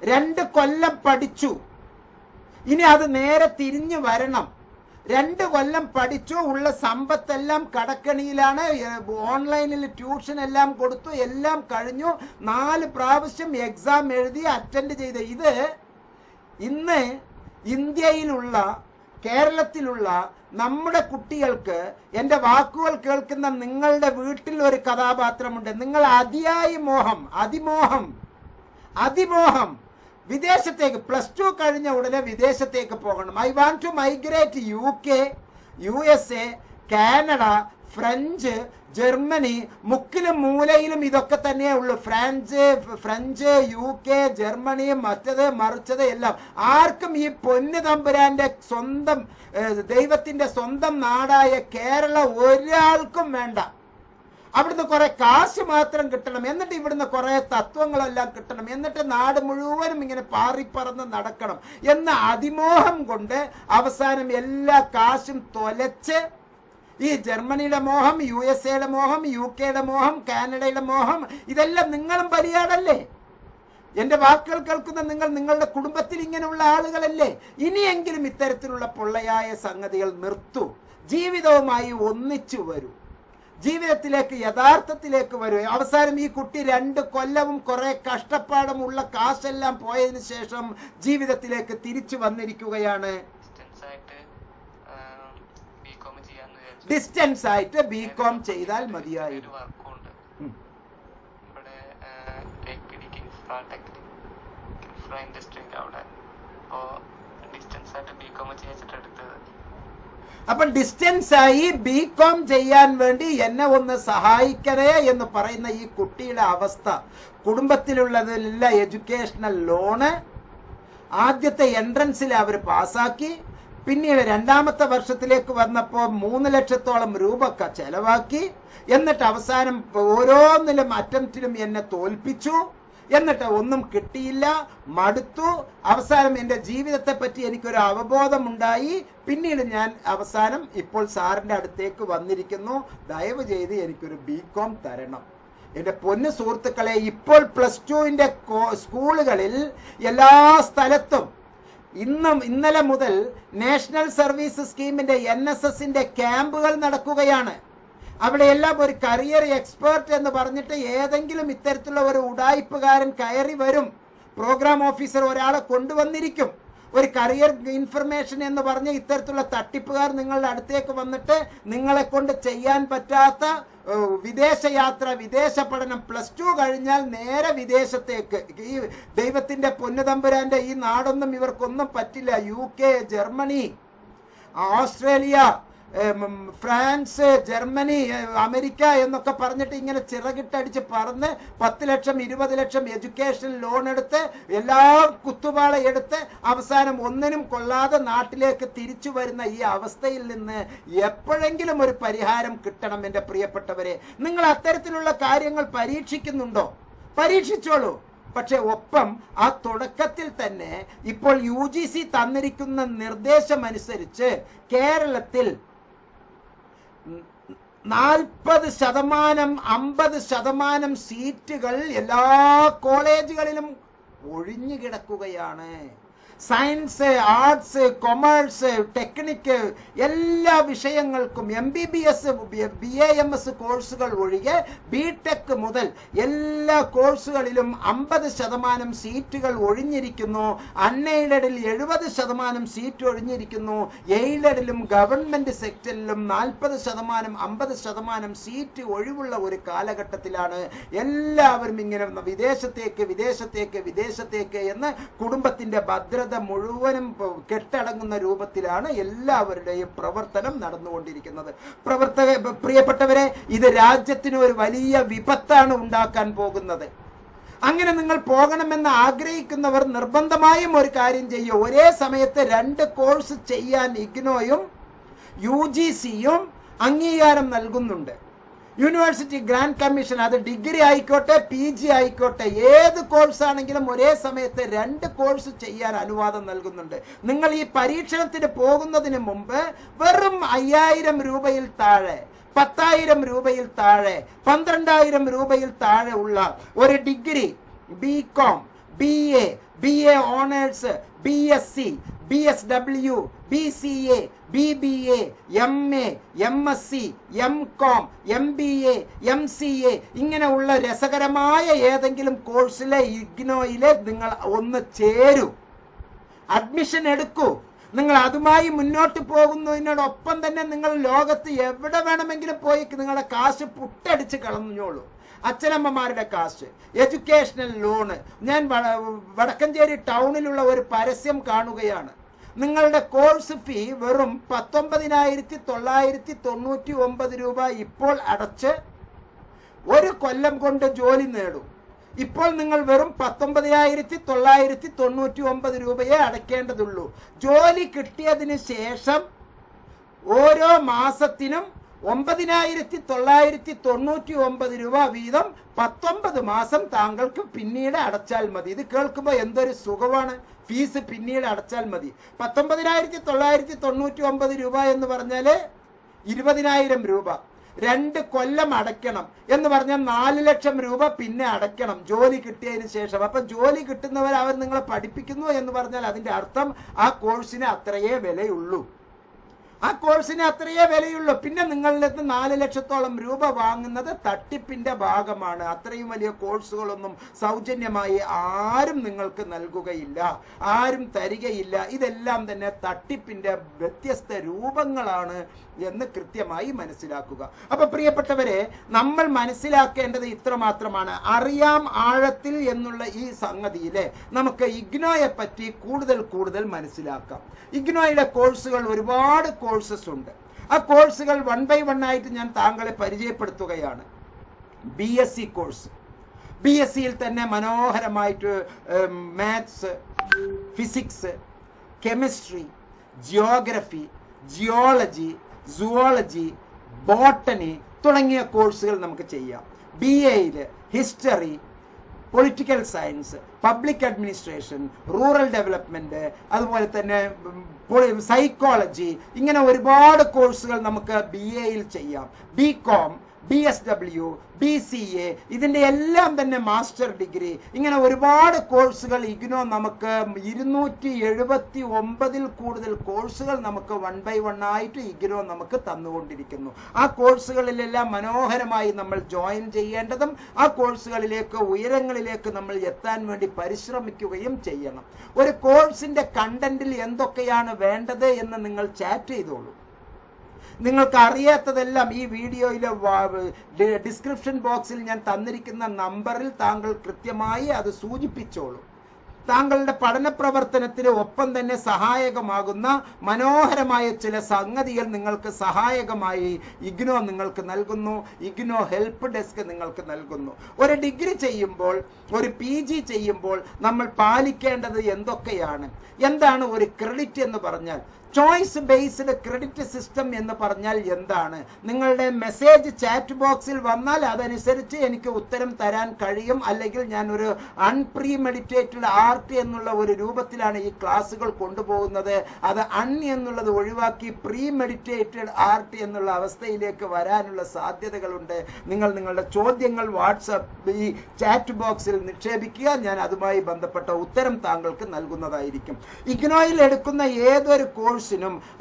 Speaker 1: 2 കൊല്ലം പഠിച്ചു. ഇനി അത് നേരെ തിരിഞ്ഞു വരണം. 2 കൊല്ലം പഠിച്ചു. ഉള്ള സമ്പത്തെല്ലാം കടക്കണിയിലാണ്. ഓൺലൈനിൽ ട്യൂഷൻ എല്ലാം കൊടുത്തു. എല്ലാം കഴിഞ്ഞു. 4 പ്രാവശ്യം എക്സാം എഴുതി അറ്റൻഡ് ചെയ്ത്. ഇത് ഇന്ന് ഇന്ത്യയിലുള്ള, കേരളത്തിലുള്ള നമ്മുടെ കുട്ടികൾക്ക്, എൻ്റെ വാക്കുകൾ കേൾക്കുന്ന നിങ്ങളുടെ വീട്ടിൽ ഒരു കഥാപാത്രമുണ്ട്. നിങ്ങൾ അതിമോഹം വിദേശത്തേക്ക്, +2 കഴിഞ്ഞ ഉടനെ വിദേശത്തേക്ക് പോകണം. I want to migrate UK, USA, Canada, French, Germany, മുക്കിലും മൂലയിലും ഇതൊക്കെ തന്നെയേ ഉള്ളൂ. ഫ്രഞ്ച്, UK, ജർമ്മനി, മറ്റത് മറിച്ചത് എല്ലാം. ആർക്കും ഈ പൊന്നു തമ്പുരാന്റെ സ്വന്തം, ദൈവത്തിന്റെ സ്വന്തം നാടായ കേരളം ഒരാൾക്കും വേണ്ട. അവിടുന്ന് കുറെ കാശ് മാത്രം കിട്ടണം. എന്നിട്ട് ഇവിടുന്ന് കുറെ തത്വങ്ങളെല്ലാം കിട്ടണം. എന്നിട്ട് നാട് മുഴുവനും ഇങ്ങനെ പാറിപ്പറന്ന് നടക്കണം എന്ന അതിമോഹം കൊണ്ട് അവസാനം എല്ലാ കാശും തൊലച്ച് ഈ ജർമ്മനിയുടെ മോഹം, USA മോഹം, UK മോഹം, കാനഡയുടെ മോഹം, ഇതെല്ലാം നിങ്ങളും ബലിയാടല്ലേ? എന്റെ വാക്കുകൾ കേൾക്കുന്ന നിങ്ങൾ, നിങ്ങളുടെ കുടുംബത്തിൽ ഇങ്ങനെയുള്ള ആളുകളല്ലേ? ഇനിയെങ്കിലും ഇത്തരത്തിലുള്ള പൊള്ളയായ സംഗതികൾ നിർത്തൂ. ജീവിതവുമായി ഒന്നിച്ചു വരൂ. ജീവിതത്തിലേക്ക്, യഥാർത്ഥത്തിലേക്ക് വരൂ. അവസാനം ഈ കുട്ടി 2 കൊല്ലവും കുറെ കഷ്ടപ്പാടുമുള്ള കാശെല്ലാം പോയതിനു ശേഷം ജീവിതത്തിലേക്ക് തിരിച്ചു വന്നിരിക്കുകയാണ്. ഡിസ്റ്റൻസ് ആയിട്ട് ബികോം ചെയ്താൽ മതിയായിരുന്നു. അപ്പൊ ഡിസ്റ്റൻസ് ആയി ബികോം ചെയ്യാൻ വേണ്ടി എന്നെ ഒന്ന് സഹായിക്കണേ എന്ന് പറയുന്ന ഈ കുട്ടിയുടെ അവസ്ഥ, കുടുംബത്തിലുള്ളതിലുള്ള എഡ്യൂക്കേഷണൽ ലോണ് ആദ്യത്തെ എൻട്രൻസിൽ അവർ പാസ്സാക്കി. പിന്നീട് രണ്ടാമത്തെ വർഷത്തിലേക്ക് വന്നപ്പോൾ 3 ലക്ഷത്തോളം രൂപ ചെലവാക്കി. എന്നിട്ട് അവസാനം ഓരോന്നിലും അറ്റംപ്റ്റിലും എന്നെ തോൽപ്പിച്ചു. എന്നിട്ട് ഒന്നും കിട്ടിയില്ല, മടുത്തു. അവസാനം എൻ്റെ ജീവിതത്തെ പറ്റി എനിക്കൊരു അവബോധമുണ്ടായി. പിന്നീട് ഞാൻ അവസാനം ഇപ്പോൾ സാറിൻ്റെ അടുത്തേക്ക് വന്നിരിക്കുന്നു. ദയവ് ചെയ്ത് എനിക്കൊരു ബികോം തരണം. എൻ്റെ പൊന്നു സുഹൃത്തുക്കളെ, ഇപ്പോൾ +2ന്റെ സ്കൂളുകളിൽ എല്ലാ സ്ഥലത്തും ഇന്നലെ മുതൽ നാഷണൽ സർവീസ് സ്കീമിന്റെ NSSന്റെ ക്യാമ്പുകൾ നടക്കുകയാണ്. അവിടെയെല്ലാം ഒരു കരിയർ എക്സ്പേർട്ട് എന്ന് പറഞ്ഞിട്ട് ഏതെങ്കിലും ഇത്തരത്തിലുള്ള ഒരു ഉടായിപ്പുകാരൻ കയറി വരും. പ്രോഗ്രാം ഓഫീസർ ഒരാളെ കൊണ്ടുവന്നിരിക്കും. ഒരു കരിയർ ഇൻഫർമേഷൻ എന്ന് പറഞ്ഞ് ഇത്തരത്തിലുള്ള തട്ടിപ്പുകാർ നിങ്ങളുടെ അടുത്തേക്ക് വന്നിട്ട് നിങ്ങളെ കൊണ്ട് ചെയ്യാൻ പറ്റാത്ത വിദേശയാത്ര, വിദേശ പഠനം, +2 കഴിഞ്ഞാൽ നേരെ വിദേശത്തേക്ക്. ഈ ദൈവത്തിന്റെ പൊന്നുതമ്പുരാന്റെ ഈ നാടൊന്നും ഇവർക്കൊന്നും പറ്റില്ല. UK, Germany, Australia, France, Germany, America എന്നൊക്കെ പറഞ്ഞിട്ട് ഇങ്ങനെ ചിറകിട്ടടിച്ച് പറന്ന് 10 ലക്ഷം 20 ലക്ഷം എഡ്യൂക്കേഷൻ ലോൺ എടുത്ത് എല്ലാ കുത്തുപാള എടുത്ത് അവസാനം ഒന്നിനും കൊള്ളാതെ നാട്ടിലേക്ക് തിരിച്ചു വരുന്ന ഈ അവസ്ഥയിൽ നിന്ന് എപ്പോഴെങ്കിലും ഒരു പരിഹാരം കിട്ടണം. എൻ്റെ പ്രിയപ്പെട്ടവരെ, നിങ്ങൾ അത്തരത്തിലുള്ള കാര്യങ്ങൾ പരീക്ഷിക്കുന്നുണ്ടോ? പരീക്ഷിച്ചോളൂ. പക്ഷെ ഒപ്പം ആ തുടക്കത്തിൽ തന്നെ ഇപ്പോൾ UGC തന്നിരിക്കുന്ന നിർദ്ദേശമനുസരിച്ച് കേരളത്തിൽ 40% 50% സീറ്റുകൾ എല്ലാ കോളേജുകളിലും ഒഴിഞ്ഞു കിടക്കുകയാണ്. സയൻസ്, ആർട്സ്, കൊമേഴ്സ്, ടെക്നിക്ക് എല്ലാ വിഷയങ്ങൾക്കും MBBS, BAMS കോഴ്സുകൾ ഒഴികെ BTech മുതൽ എല്ലാ കോഴ്സുകളിലും 50% സീറ്റുകൾ ഒഴിഞ്ഞിരിക്കുന്നു. അൺഎയ്ഡഡിൽ 70% സീറ്റ് ഒഴിഞ്ഞിരിക്കുന്നു. എയ്ഡഡിലും ഗവൺമെന്റ് സെക്ടറിലും 40% 50% സീറ്റ് ഒഴിവുള്ള ഒരു കാലഘട്ടത്തിലാണ് എല്ലാവരും ഇങ്ങനെ വിദേശത്തേക്ക് എന്ന് കുടുംബത്തിന്റെ ഭദ്രത മുഴുവനും കെട്ടടങ്ങുന്ന രൂപത്തിലാണ് എല്ലാവരുടെയും പ്രവർത്തനം നടന്നുകൊണ്ടിരിക്കുന്നത്. പ്രിയപ്പെട്ടവരെ, ഇത് രാജ്യത്തിന് ഒരു വലിയ വിപത്താണ് ഉണ്ടാക്കാൻ പോകുന്നത്. അങ്ങനെ നിങ്ങൾ പോകണമെന്ന് ആഗ്രഹിക്കുന്നവർ നിർബന്ധമായും ഒരു കാര്യം ചെയ്യുക. ഒരേ സമയത്ത് 2 കോഴ്സ് ചെയ്യാൻ ഇഗ്നോയും UGCയും അംഗീകാരം നൽകുന്നുണ്ട്. യൂണിവേഴ്സിറ്റി ഗ്രാൻഡ് കമ്മീഷൻ, അത് ഡിഗ്രി ആയിക്കോട്ടെ PG ആയിക്കോട്ടെ, ഏത് കോഴ്സ് ആണെങ്കിലും ഒരേ സമയത്ത് 2 കോഴ്സ് ചെയ്യാൻ അനുവാദം നൽകുന്നുണ്ട്. നിങ്ങൾ ഈ പരീക്ഷണത്തിന് പോകുന്നതിന് മുമ്പ് വെറും 5000 രൂപയിൽ താഴെ, 10,000 രൂപയിൽ താഴെ, 12,000 രൂപയിൽ താഴെ ഉള്ള ഒരു degree, BCom, BA, BA honours, BSc, BSW, BCA, BBA, MA, MSc, MCom, MBA, MCA ഇങ്ങനെ ഉള്ള രസകരമായ ഏതെങ്കിലും കോഴ്സിലെ ഇഗ്നോയിലെ നിങ്ങൾ ഒന്ന് ചേരൂ, അഡ്മിഷൻ എടുക്കൂ. നിങ്ങൾ അതുമായി മുന്നോട്ട് പോകുന്നതിനോടൊപ്പം തന്നെ നിങ്ങൾ ലോകത്ത് എവിടെ വേണമെങ്കിലും പോയി നിങ്ങളുടെ കാശ് പുട്ടടിച്ച് കളഞ്ഞോളൂ. അച്ഛനമ്മമാരുടെ കാശ്, എഡ്യൂക്കേഷണൽ ലോണ്. ഞാൻ വടക്കഞ്ചേരി ടൗണിലുള്ള ഒരു പരസ്യം കാണുകയാണ്. നിങ്ങളുടെ കോഴ്സ് ഫീ വെറും 19,999 രൂപ ഇപ്പോൾ അടച്ച് 1 കൊല്ലം കൊണ്ട് ജോലി നേടും. ഇപ്പോൾ നിങ്ങൾ വെറും 19,999 രൂപയെ അടയ്ക്കേണ്ടതുള്ളൂ. ജോലി കിട്ടിയതിന് ശേഷം ഓരോ മാസത്തിനും 9,999 രൂപ വീതം 19 മാസം താങ്കൾക്ക് പിന്നീട് അടച്ചാൽ മതി. ഇത് കേൾക്കുമ്പോൾ എന്തൊരു സുഖമാണ്. ഫീസ് പിന്നീട് അടച്ചാൽ മതി. 19,999 രൂപ എന്ന് പറഞ്ഞാല് 20,000 രൂപ 2 കൊല്ലം അടയ്ക്കണം എന്ന് പറഞ്ഞാൽ 4 ലക്ഷം രൂപ പിന്നെ അടയ്ക്കണം ജോലി കിട്ടിയതിന് ശേഷം. അപ്പൊ ജോലി കിട്ടുന്നവർ അവർ നിങ്ങളെ പഠിപ്പിക്കുന്നു എന്ന് പറഞ്ഞാൽ അതിന്റെ അർത്ഥം ആ കോഴ്സിന് അത്രയേ വിലയുള്ളൂ. ആ കോഴ്സിന് അത്രയേ വിലയുള്ളൂ. പിന്നെ നിങ്ങളിൽ നിന്ന് 4 ലക്ഷത്തോളം രൂപ വാങ്ങുന്നത് തട്ടിപ്പിന്റെ ഭാഗമാണ്. അത്രയും വലിയ കോഴ്സുകളൊന്നും സൗജന്യമായി ആരും നിങ്ങൾക്ക് നൽകുകയില്ല, ആരും തരികയില്ല. ഇതെല്ലാം തന്നെ തട്ടിപ്പിന്റെ വ്യത്യസ്ത രൂപങ്ങളാണ് എന്ന് കൃത്യമായി മനസ്സിലാക്കുക. അപ്പൊ പ്രിയപ്പെട്ടവരെ, നമ്മൾ മനസ്സിലാക്കേണ്ടത് ഇത്രമാത്രമാണ്. അറിയാം ആഴത്തിൽ എന്നുള്ള ഈ സംഗതിയിലെ നമുക്ക് ഇഗ്നോയെ പറ്റി കൂടുതൽ മനസ്സിലാക്കാം. ഇഗ്നോയുടെ കോഴ്സുകൾ ഒരുപാട് കോഴ്സസ് ഉണ്ട്. ആ കോഴ്സുകൾ 1 by 1 ആയിട്ട് ഞാൻ താങ്കളെ പരിചയപ്പെടുത്തുകയാണ്. BSc കോഴ്സ്, BScയിൽ തന്നെ മനോഹരമായിട്ട് maths, physics, chemistry, geography, geology, zoology, botany തുടങ്ങിയ കോഴ്സുകൾ നമുക്ക് ചെയ്യാം. BAയിൽ history, political science, public administration, rural development, അതുപോലെ തന്നെ സൈക്കോളജി, ഇങ്ങനെ ഒരുപാട് കോഴ്സുകൾ നമുക്ക് BAയിൽ ചെയ്യാം. BCom, BSW, BCA, ഇതിൻ്റെ എല്ലാം തന്നെ മാസ്റ്റർ ഡിഗ്രി, ഇങ്ങനെ ഒരുപാട് കോഴ്സുകൾ ഇഗ്നോ നമുക്ക് 279 കൂടുതൽ കോഴ്സുകൾ നമുക്ക് 1 by 1 ആയിട്ട് ഇഗ്നോ നമുക്ക് തന്നുകൊണ്ടിരിക്കുന്നു. ആ കോഴ്സുകളിലെല്ലാം മനോഹരമായി നമ്മൾ ജോയിൻ ചെയ്യേണ്ടതും ആ കോഴ്സുകളിലേക്ക് ഉയരങ്ങളിലേക്ക് നമ്മൾ എത്താൻ വേണ്ടി പരിശ്രമിക്കുകയും ചെയ്യണം. ഒരു കോഴ്സിന്റെ കണ്ടന്റിൽ എന്തൊക്കെയാണ് വേണ്ടത് എന്ന് നിങ്ങൾ ചാറ്റ് ചെയ്തോളൂ. നിങ്ങൾക്ക് അറിയാത്തതെല്ലാം ഈ വീഡിയോയിലെ ഡിസ്ക്രിപ്ഷൻ ബോക്സിൽ ഞാൻ തന്നിരിക്കുന്ന നമ്പറിൽ താങ്കൾ കൃത്യമായി അത് സൂചിപ്പിച്ചോളൂ. താങ്കളുടെ പഠന പ്രവർത്തനത്തിന് ഒപ്പം തന്നെ സഹായകമാകുന്ന മനോഹരമായ ചില സംഗതികൾ നിങ്ങൾക്ക് സഹായകമായി ഇഗ്നോ നിങ്ങൾക്ക് നൽകുന്നു. ഇഗ്നോ ഹെൽപ്പ് ഡെസ്ക് നിങ്ങൾക്ക് നൽകുന്നു. ഒരു ഡിഗ്രി ചെയ്യുമ്പോൾ, ഒരു PG ചെയ്യുമ്പോൾ നമ്മൾ പാലിക്കേണ്ടത് എന്തൊക്കെയാണ്? എന്താണ് ഒരു ക്രെഡിറ്റ് എന്ന് പറഞ്ഞാൽ? ചോയ്സ് ബേസ്ഡ് ക്രെഡിറ്റ് സിസ്റ്റം എന്ന് പറഞ്ഞാൽ എന്താണ്? നിങ്ങളുടെ മെസ്സേജ് ചാറ്റ് ബോക്സിൽ വന്നാൽ അതനുസരിച്ച് എനിക്ക് ഉത്തരം തരാൻ കഴിയും. അല്ലെങ്കിൽ ഞാൻ ഒരു അൺപ്രീമെഡിറ്റേറ്റഡ് ആർട്ട് എന്നുള്ള ഒരു രൂപത്തിലാണ് ഈ ക്ലാസ്സുകൾ കൊണ്ടുപോകുന്നത്. അത് എന്നുള്ളത് ഒഴിവാക്കി പ്രീമെഡിറ്റേറ്റഡ് ആർട്ട് എന്നുള്ള അവസ്ഥയിലേക്ക് വരാനുള്ള സാധ്യതകളുണ്ട്. നിങ്ങൾ നിങ്ങളുടെ ചോദ്യങ്ങൾ വാട്സാപ്പ് ഈ ചാറ്റ് ബോക്സിൽ നിക്ഷേപിക്കുക. ഞാൻ അതുമായി ബന്ധപ്പെട്ട ഉത്തരം താങ്കൾക്ക് നൽകുന്നതായിരിക്കും. ഇഗ്നോയിൽ എടുക്കുന്ന ഏതൊരു കോഴ്സിനും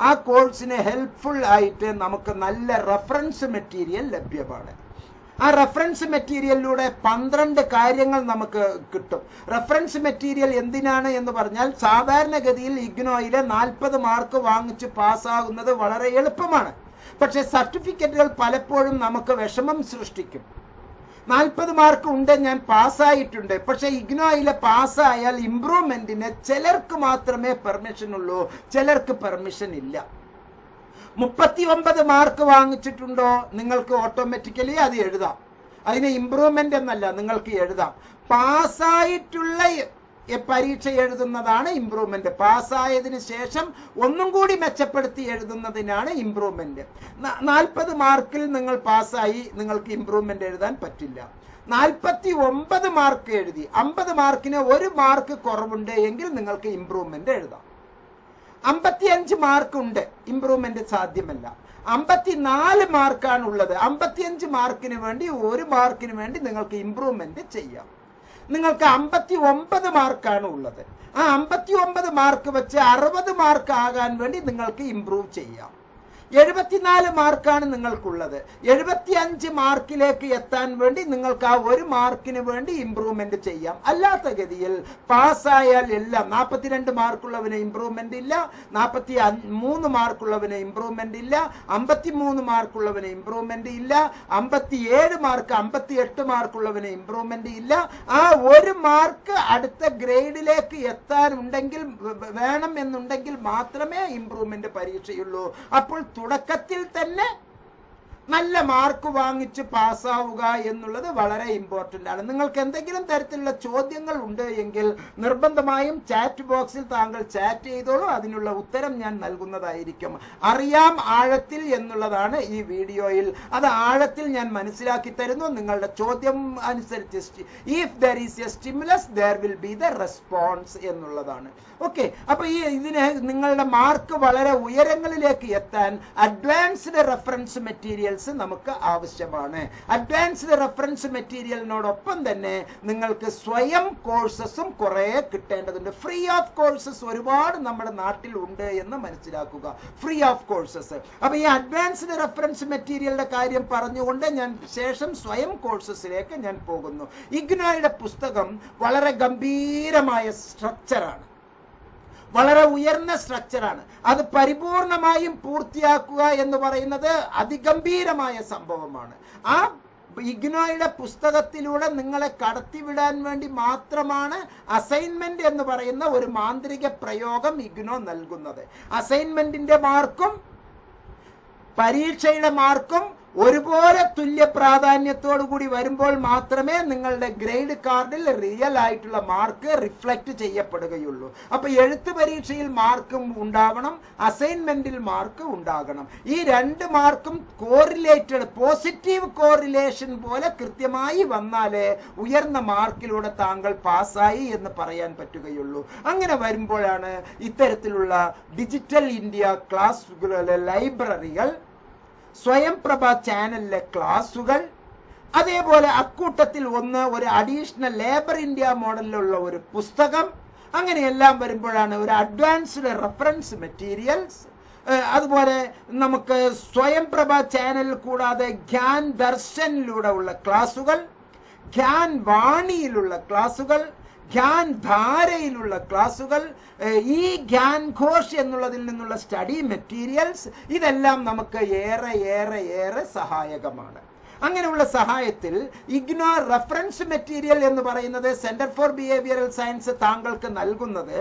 Speaker 1: ആ കോഴ്സിന് ഹെൽപ്ഫുൾ ആയിട്ട് നമുക്ക് നല്ല റെഫറൻസ് മെറ്റീരിയൽ ലഭ്യമാണ്. ആ റെഫറൻസ് മെറ്റീരിയലിലൂടെ 12 കാര്യങ്ങൾ നമുക്ക് കിട്ടും. റെഫറൻസ് മെറ്റീരിയൽ എന്തിനാണ് എന്ന് പറഞ്ഞാൽ, സാധാരണഗതിയിൽ ഇഗ്നോയിലെ 40 മാർക്ക് വാങ്ങിച്ച് പാസ്സാകുന്നത് വളരെ എളുപ്പമാണ്. പക്ഷെ സർട്ടിഫിക്കറ്റുകൾ പലപ്പോഴും നമുക്ക് വിഷമം സൃഷ്ടിക്കും. 40 മാർക്ക് ഉണ്ട്, ഞാൻ പാസ്സായിട്ടുണ്ട്. പക്ഷെ ഇഗ്നോയിലെ പാസ്സായാൽ ഇംപ്രൂവ്മെന്റിന് ചിലർക്ക് മാത്രമേ പെർമിഷൻ ഉള്ളൂ, ചിലർക്ക് പെർമിഷൻ ഇല്ല. 39 മാർക്ക് വാങ്ങിച്ചിട്ടുണ്ടോ, നിങ്ങൾക്ക് ഓട്ടോമാറ്റിക്കലി അത് എഴുതാം. അതിന് ഇംപ്രൂവ്മെന്റ് എന്നല്ല, നിങ്ങൾക്ക് എഴുതാം. പാസ്സായിട്ടുള്ള പരീക്ഷ എഴുതുന്നതാണ് ഇംപ്രൂവ്മെന്റ്. പാസ്സായതിനു ശേഷം ഒന്നും കൂടി മെച്ചപ്പെടുത്തി എഴുതുന്നതിനാണ് ഇംപ്രൂവ്മെന്റ്. 40 മാർക്കിൽ നിങ്ങൾ പാസ്സായി, നിങ്ങൾക്ക് ഇംപ്രൂവ്മെന്റ് എഴുതാൻ പറ്റില്ല. 49 മാർക്ക് എഴുതി, 50 മാർക്കിന് 1 മാർക്ക് കുറവുണ്ട് എങ്കിൽ നിങ്ങൾക്ക് ഇംപ്രൂവ്മെന്റ് എഴുതാം. 55 മാർക്ക് ഉണ്ട്, ഇംപ്രൂവ്മെന്റ് സാധ്യമല്ല. 54 മാർക്കാണ് ഉള്ളത്, 55 മാർക്കിന് വേണ്ടി 1 മാർക്കിന് വേണ്ടി നിങ്ങൾക്ക് ഇംപ്രൂവ്മെന്റ് ചെയ്യാം. നിങ്ങൾക്ക് 59 മാർക്കാണ് ഉള്ളത്, ആ 59 മാർക്ക് വെച്ച് 60 മാർക്ക് ആകാൻ വേണ്ടി നിങ്ങൾക്ക് ഇംപ്രൂവ് ചെയ്യാം. 74 മാർക്കാണ് നിങ്ങൾക്കുള്ളത്, 75 മാർക്കിലേക്ക് എത്താൻ വേണ്ടി നിങ്ങൾക്ക് ആ 1 മാർക്കിന് വേണ്ടി ഇംപ്രൂവ്മെന്റ് ചെയ്യാം. അല്ലാത്ത ഗതിയിൽ പാസ്സായാൽ എല്ലാം 42 മാർക്കുള്ളവന് ഇംപ്രൂവ്മെന്റ് ഇല്ല, 43 മാർക്കുള്ളവന് ഇംപ്രൂവ്മെന്റ് ഇല്ല, 53 മാർക്കുള്ളവന് ഇംപ്രൂവ്മെന്റ് ഇല്ല, 57 മാർക്ക് 58 മാർക്കുള്ളവന് ഇംപ്രൂവ്മെന്റ് ഇല്ല. ആ 1 മാർക്ക് അടുത്ത ഗ്രേഡിലേക്ക് എത്താനുണ്ടെങ്കിൽ വേണം എന്നുണ്ടെങ്കിൽ മാത്രമേ ഇംപ്രൂവ്മെന്റ് പരീക്ഷയുള്ളൂ. അപ്പോൾ തുടക്കത്തിൽ തന്നെ നല്ല മാർക്ക് വാങ്ങിച്ച് പാസ്സാവുക എന്നുള്ളത് വളരെ ഇമ്പോർട്ടൻ്റ് ആണ്. നിങ്ങൾക്ക് എന്തെങ്കിലും തരത്തിലുള്ള ചോദ്യങ്ങൾ ഉണ്ട് എങ്കിൽ നിർബന്ധമായും ചാറ്റ് ബോക്സിൽ താങ്കൾ ചാറ്റ് ചെയ്തോളൂ, അതിനുള്ള ഉത്തരം ഞാൻ നൽകുന്നതായിരിക്കും. അറിയാം ആഴത്തിൽ എന്നുള്ളതാണ് ഈ വീഡിയോയിൽ. അത് ആഴത്തിൽ ഞാൻ മനസ്സിലാക്കി തരുന്നു. നിങ്ങളുടെ ചോദ്യം അനുസരിച്ച് if there is A stimulus there will be the response എന്നുള്ളതാണ്. ഓക്കെ, അപ്പൊ ഇതിന് നിങ്ങളുടെ മാർക്ക് വളരെ ഉയരങ്ങളിലേക്ക് എത്താൻ അഡ്വാൻസ്ഡ് റെഫറൻസ് മെറ്റീരിയൽസ് നമുക്ക് ആവശ്യമാണ്. അഡ്വാൻസ്ഡ് റെഫറൻസ് മെറ്റീരിയലിനോടൊപ്പം തന്നെ നിങ്ങൾക്ക് സ്വയം കോഴ്സസും കുറെ കിട്ടേണ്ടതുണ്ട്. ഫ്രീ ഓഫ് കോഴ്സസ് ഒരുപാട് നമ്മുടെ നാട്ടിൽ ഉണ്ട് എന്ന് മനസ്സിലാക്കുക. Free of courses. അപ്പൊ ഈ അഡ്വാൻസ്ഡ് റെഫറൻസ് മെറ്റീരിയലിന്റെ കാര്യം പറഞ്ഞുകൊണ്ട് ഞാൻ ശേഷം സ്വയം കോഴ്സസിലേക്ക് ഞാൻ പോകുന്നു. ഇഗ്നോയുടെ പുസ്തകം വളരെ ഗംഭീരമായ സ്ട്രക്ചറാണ്, വളരെ ഉയർന്ന സ്ട്രക്ചറാണ്. അത് പരിപൂർണമായും പൂർത്തിയാക്കുക എന്ന് പറയുന്നത് അതിഗംഭീരമായ സംഭവമാണ്. ആ ഇഗ്നോയുടെ പുസ്തകത്തിലൂടെ നിങ്ങളെ കടത്തിവിടാൻ വേണ്ടി മാത്രമാണ് അസൈൻമെന്റ് എന്ന് പറയുന്ന ഒരു മാന്ത്രിക പ്രയോഗം ഇഗ്നോ നൽകുന്നത്. അസൈൻമെന്റിന്റെ മാർക്കും പരീക്ഷയുടെ മാർക്കും ഒരുപോലെ തുല്യ പ്രാധാന്യത്തോടു കൂടി വരുമ്പോൾ മാത്രമേ നിങ്ങളുടെ ഗ്രേഡ് കാർഡിൽ റിയൽ ആയിട്ടുള്ള മാർക്ക് റിഫ്ലക്റ്റ് ചെയ്യപ്പെടുകയുള്ളൂ. അപ്പൊ എഴുത്ത് പരീക്ഷയിൽ മാർക്കും ഉണ്ടാവണം, അസൈൻമെന്റിൽ മാർക്ക് ഉണ്ടാകണം. ഈ 2 മാർക്കും കോറിലേറ്റഡ്, പോസിറ്റീവ് കോറിലേഷൻ പോലെ കൃത്യമായി വന്നാലേ ഉയർന്ന മാർക്കിലൂടെ താങ്കൾ പാസ്സായി എന്ന് പറയാൻ പറ്റുകയുള്ളൂ. അങ്ങനെ വരുമ്പോഴാണ് ഇത്തരത്തിലുള്ള ഡിജിറ്റൽ ഇന്ത്യ ക്ലാസ് ലൈബ്രറികൾ സ്വയംപ്രഭ ചാനലിലെ ക്ലാസുകൾ, അതേപോലെ അക്കൂട്ടത്തിൽ ഒരു അഡീഷണൽ ലേബർ ഇന്ത്യ മോഡലിലുള്ള ഒരു പുസ്തകം, അങ്ങനെയെല്ലാം വരുമ്പോഴാണ് ഒരു അഡ്വാൻസ്ഡ് റെഫറൻസ് മെറ്റീരിയൽസ്. അതുപോലെ നമുക്ക് സ്വയംപ്രഭ ചാനൽ കൂടാതെ ഗ്യാൻ ദർശനിലൂടെ ഉള്ള ക്ലാസുകൾ, ഗ്യാൻ വാണിയിലുള്ള ക്ലാസുകൾ, ഗ്യാൻ ധാരയിലുള്ള ക്ലാസുകൾ, ഈ ഗ്യാൻ ഘോഷ് എന്നുള്ളതിൽ നിന്നുള്ള സ്റ്റഡി മെറ്റീരിയൽസ്, ഇതെല്ലാം നമുക്ക് ഏറെ ഏറെ ഏറെ സഹായകമാണ്. അങ്ങനെയുള്ള സഹായത്തിൽ ഇഗ്നോ റെഫറൻസ് മെറ്റീരിയൽ എന്ന് പറയുന്നത് സെന്റർ ഫോർ ബിഹേവിയറൽ സയൻസ് താങ്കൾക്ക് നൽകുന്നത്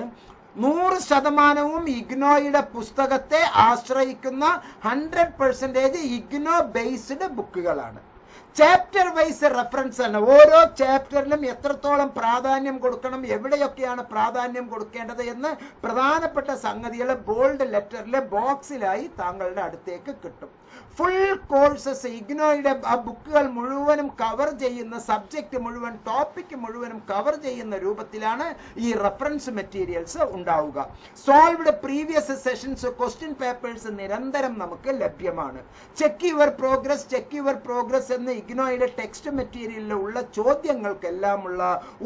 Speaker 1: 100% ഇഗ്നോയുടെ പുസ്തകത്തെ ആശ്രയിക്കുന്ന 100% ഇഗ്നോ ബേസ്ഡ് ബുക്കുകളാണ്. ചാപ്റ്റർ വൈസ് റെഫറൻസ് ആണ്. ഓരോ ചാപ്റ്ററിലും എത്രത്തോളം പ്രാധാന്യം കൊടുക്കണം, എവിടെയൊക്കെയാണ് പ്രാധാന്യം കൊടുക്കേണ്ടത് എന്ന് പ്രധാനപ്പെട്ട സംഗതികൾ ബോൾഡ് ലെറ്ററിൽ ബോക്സിലായി താങ്കളുടെ അടുത്തേക്ക് കിട്ടും. ഫുൾ കോഴ്സസ് ഇഗ്നോയുടെ ആ ബുക്കുകൾ മുഴുവനും കവർ ചെയ്യുന്ന, സബ്ജക്റ്റ് മുഴുവൻ, ടോപ്പിക് മുഴുവനും കവർ ചെയ്യുന്ന രൂപത്തിലാണ് ഈ റെഫറൻസ് മെറ്റീരിയൽസ് ഉണ്ടാവുക. Solved previous sessions question papers നിരന്തരം നമുക്ക് ലഭ്യമാണ്. ചെക്ക് യുവർ പ്രോഗ്രസ് എന്ന് ഇഗ്നോയുടെ ടെക്സ്റ്റ് മെറ്റീരിയലിൽ ഉള്ള ചോദ്യങ്ങൾക്കെല്ലാമുള്ള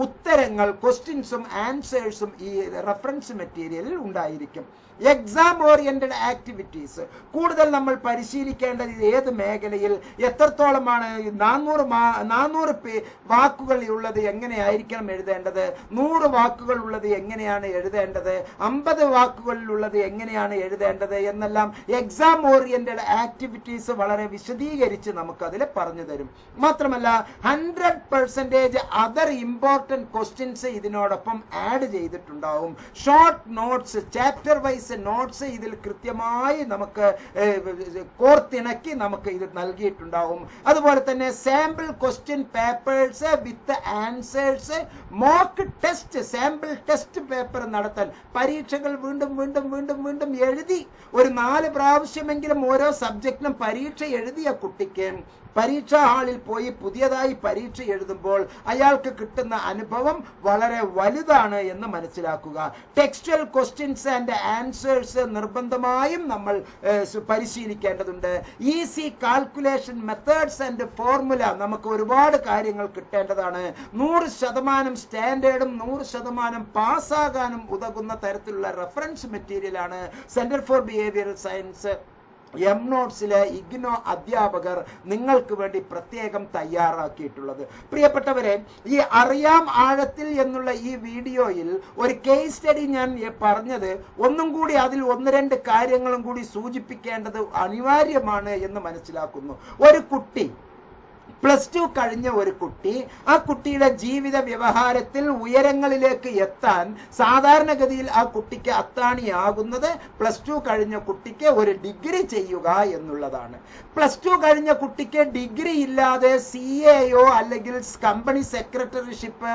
Speaker 1: ഉത്തരങ്ങൾ, ക്വസ്റ്റ്യൻസും ആൻസേഴ്സും ഈ റെഫറൻസ് മെറ്റീരിയലിൽ ഉണ്ടായിരിക്കും. എക്സാം ഓറിയന്റഡ് ആക്ടിവിറ്റീസ് കൂടുതൽ നമ്മൾ പരിശീലിക്കേണ്ടത് ഏത് മേഖലയിൽ എത്രത്തോളമാണ് 400 വാക്കുകൾ ഉള്ളത് എങ്ങനെയായിരിക്കണം എഴുതേണ്ടത്, 100 വാക്കുകൾ ഉള്ളത് എങ്ങനെയാണ് എഴുതേണ്ടത്, 50 വാക്കുകളിലുള്ളത് എങ്ങനെയാണ് എഴുതേണ്ടത് എന്നെല്ലാം എക്സാം ഓറിയന്റഡ് ആക്ടിവിറ്റീസ് വളരെ വിശദീകരിച്ച് നമുക്കതിൽ പറഞ്ഞു തരും. മാത്രമല്ല 100% അതർ ഇമ്പോർട്ടന്റ് ക്വസ്റ്റ്യൻസ് ഇതിനോടൊപ്പം ആഡ് ചെയ്തിട്ടുണ്ടാവും. Short notes, chapter wise notes ഇതിൽ കൃത്യമായി നമുക്ക് കോർത്തിണക്കി നമുക്ക് ഇത് നൽകിയിട്ടുണ്ടാവും. അതുപോലെ തന്നെ sample question papers with answers, mock test, sample test paper നടത്താൻ, പരീക്ഷകൾ വീണ്ടും വീണ്ടും വീണ്ടും വീണ്ടും എഴുതി ഒരു 4 പ്രാവശ്യമെങ്കിലും ഓരോ സബ്ജക്റ്റിനും പരീക്ഷ എഴുതിയ കുട്ടിക്ക് പരീക്ഷാ ഹാളിൽ പോയി പുതിയതായി പരീക്ഷ എഴുതുമ്പോൾ അയാൾക്ക് കിട്ടുന്ന അനുഭവം വളരെ വലുതാണ് എന്ന് മനസ്സിലാക്കുക. ടെക്സ്റ്റൽ ക്വസ്റ്റ്യൻസ് ആൻഡ് ആൻസേഴ്സ് നിർബന്ധമായും നമ്മൾ പരിശീലിക്കേണ്ടതുണ്ട്. Easy calculation methods and formula, നമുക്ക് ഒരുപാട് കാര്യങ്ങൾ കിട്ടേണ്ടതാണ്. 100% സ്റ്റാൻഡേർഡും 100% പാസ്സാകാനും ഉതകുന്ന തരത്തിലുള്ള റെഫറൻസ് മെറ്റീരിയലാണ് സെന്റർ ഫോർ ബിഹേവിയറൽ സയൻസ് എംനോട്ട്സിലെ ഇഗ്നോ അധ്യാപകർ നിങ്ങൾക്ക് വേണ്ടി പ്രത്യേകം തയ്യാറാക്കിയിട്ടുള്ളത്. പ്രിയപ്പെട്ടവരെ, ഈ അറിയാം ആഴത്തിൽ എന്നുള്ള ഈ വീഡിയോയിൽ ഒരു കേസ് സ്റ്റഡി ഞാൻ പറഞ്ഞത് ഒന്നും കൂടി അതിൽ 1-2 കാര്യങ്ങളും കൂടി സൂചിപ്പിക്കേണ്ടത് അനിവാര്യമാണ് എന്ന് മനസ്സിലാക്കുന്നു. ഒരു കുട്ടി +2 കഴിഞ്ഞ ഒരു കുട്ടി, ആ കുട്ടിയുടെ ജീവിത വ്യവഹാരത്തിൽ ഉയരങ്ങളിലേക്ക് എത്താൻ സാധാരണഗതിയിൽ ആ കുട്ടിക്ക് അത്താണിയാകുന്നത് +2 കഴിഞ്ഞ കുട്ടിക്ക് ഒരു ഡിഗ്രി ചെയ്യുക എന്നുള്ളതാണ്. +2 കഴിഞ്ഞ കുട്ടിക്ക് ഡിഗ്രി ഇല്ലാതെ CAയോ അല്ലെങ്കിൽ company secretaryship,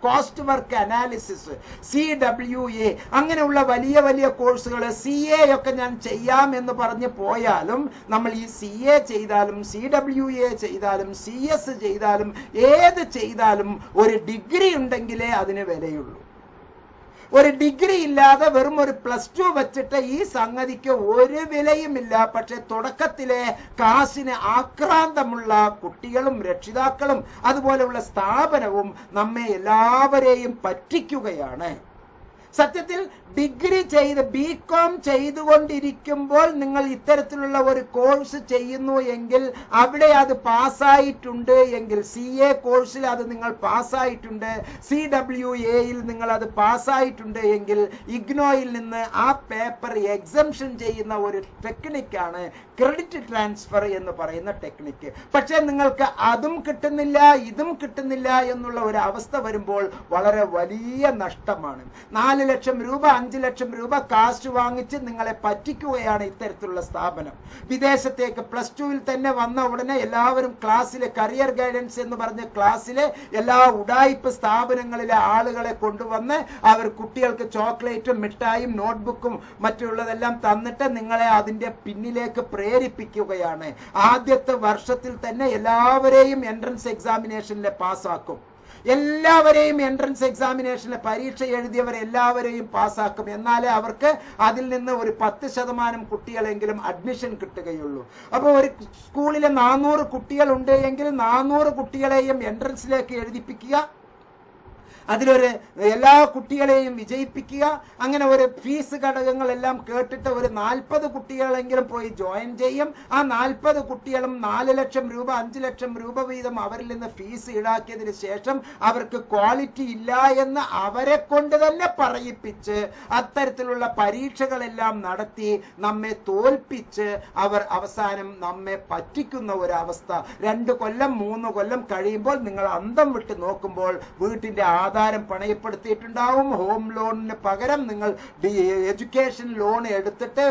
Speaker 1: cost work analysis, CWA അങ്ങനെയുള്ള വലിയ വലിയ കോഴ്സുകൾ, CA ഒക്കെ ഞാൻ ചെയ്യാം എന്ന് പറഞ്ഞ് പോയാലും നമ്മൾ ഈ CA ചെയ്താലും CWA ചെയ്താലും CS ചെയ്താലും ഏത് ചെയ്താലും ഒരു ഡിഗ്രി ഉണ്ടെങ്കിലേ അതിന് വിലയുള്ളൂ. ഒരു ഡിഗ്രി ഇല്ലാതെ വെറും ഒരു +2 വെച്ചിട്ട് ഈ സംഗതിക്ക് ഒരു വിലയുമില്ല. പക്ഷെ തുടക്കത്തിലെ കാശിന് ആക്രാന്തമുള്ള കുട്ടികളും രക്ഷിതാക്കളും അതുപോലെയുള്ള സ്ഥാപനവും നമ്മെ എല്ലാവരെയും പറ്റിക്കുകയാണ്. സത്യത്തിൽ ഡിഗ്രി ചെയ്ത് BCom ചെയ്തുകൊണ്ടിരിക്കുമ്പോൾ നിങ്ങൾ ഇത്തരത്തിലുള്ള ഒരു കോഴ്സ് ചെയ്യുന്നു എങ്കിൽ അവിടെ അത് പാസ്സായിട്ടുണ്ട് എങ്കിൽ, CA കോഴ്സിൽ അത് നിങ്ങൾ പാസ്സായിട്ടുണ്ട്, CWAയിൽ നിങ്ങൾ അത് പാസ്സായിട്ടുണ്ട് എങ്കിൽ ഇഗ്നോയിൽ നിന്ന് ആ പേപ്പർ എക്സംഷൻ ചെയ്യുന്ന ഒരു ടെക്നിക്കാണ് ക്രെഡിറ്റ് ട്രാൻസ്ഫർ എന്ന് പറയുന്ന ടെക്നിക്ക്. പക്ഷെ നിങ്ങൾക്ക് അതും കിട്ടുന്നില്ല ഇതും കിട്ടുന്നില്ല എന്നുള്ള ഒരു അവസ്ഥ വരുമ്പോൾ വളരെ വലിയ നഷ്ടമാണ്. 4 ലക്ഷം രൂപ 5 ലക്ഷം രൂപ കാശ് വാങ്ങിച്ച് നിങ്ങളെ പറ്റിക്കുകയാണ് ഇത്തരത്തിലുള്ള സ്ഥാപനം. വിദേശത്തേക്ക് +2 തന്നെ വന്ന ഉടനെ എല്ലാവരും ക്ലാസ്സിലെ കരിയർ ഗൈഡൻസ് എന്ന് പറഞ്ഞ ക്ലാസ്സിലെ എല്ലാ ഉഡായിപ്പ് സ്ഥാപനങ്ങളിലെ ആളുകളെ കൊണ്ടുവന്ന് അവർ കുട്ടികൾക്ക് ചോക്ലേറ്റും മിഠായും നോട്ട്ബുക്കും മറ്റുള്ളതെല്ലാം തന്നിട്ട് നിങ്ങളെ അതിന്റെ പിന്നിലേക്ക് പ്രേരിപ്പിക്കുകയാണ്. ആദ്യത്തെ വർഷത്തിൽ തന്നെ എല്ലാവരെയും എൻട്രൻസ് എക്സാമിനേഷനിലെ പാസ്സാക്കും. എല്ലാവരെയും എൻട്രൻസ് എക്സാമിനേഷന് പരീക്ഷ എഴുതിയവരെല്ലാവരെയും പാസ്സാക്കും. എന്നാലേ അവർക്ക് അതിൽ നിന്ന് ഒരു 10% കുട്ടികളെങ്കിലും അഡ്മിഷൻ കിട്ടുകയുള്ളൂ. അപ്പോൾ ഒരു സ്കൂളിലെ 400 കുട്ടികളുണ്ട് എങ്കിൽ 400 കുട്ടികളെയും എൻട്രൻസിലേക്ക് എഴുതിപ്പിക്കുക, അതിലൊരു എല്ലാ കുട്ടികളെയും വിജയിപ്പിക്കുക. അങ്ങനെ ഒരു ഫീസ് ഘടകങ്ങളെല്ലാം കേട്ടിട്ട് ഒരു 40 കുട്ടികളെങ്കിലും പോയി ജോയിൻ ചെയ്യും. ആ 40 കുട്ടികളും 4 ലക്ഷം രൂപ 5 ലക്ഷം രൂപ വീതം അവരിൽ നിന്ന് ഫീസ് ഈടാക്കിയതിന് ശേഷം അവർക്ക് ക്വാളിറ്റി ഇല്ല എന്ന് അവരെ കൊണ്ട് തന്നെ പറയിപ്പിച്ച് അത്തരത്തിലുള്ള പരീക്ഷകളെല്ലാം നടത്തി നമ്മെ തോൽപ്പിച്ച് അവർ അവസാനം നമ്മെ പറ്റിക്കുന്ന ഒരവസ്ഥ. 2 കൊല്ലം 3 കൊല്ലം കഴിയുമ്പോൾ നിങ്ങൾ അന്തം വിട്ട് നോക്കുമ്പോൾ വീട്ടിന്റെ ആധാരം പണയപ്പെടുത്തിയിട്ടുണ്ടാവും. ഹോം ലോണിന് പകരം നിങ്ങൾ എഡ്യൂക്കേഷൻ ലോൺ എടുത്തിട്ട്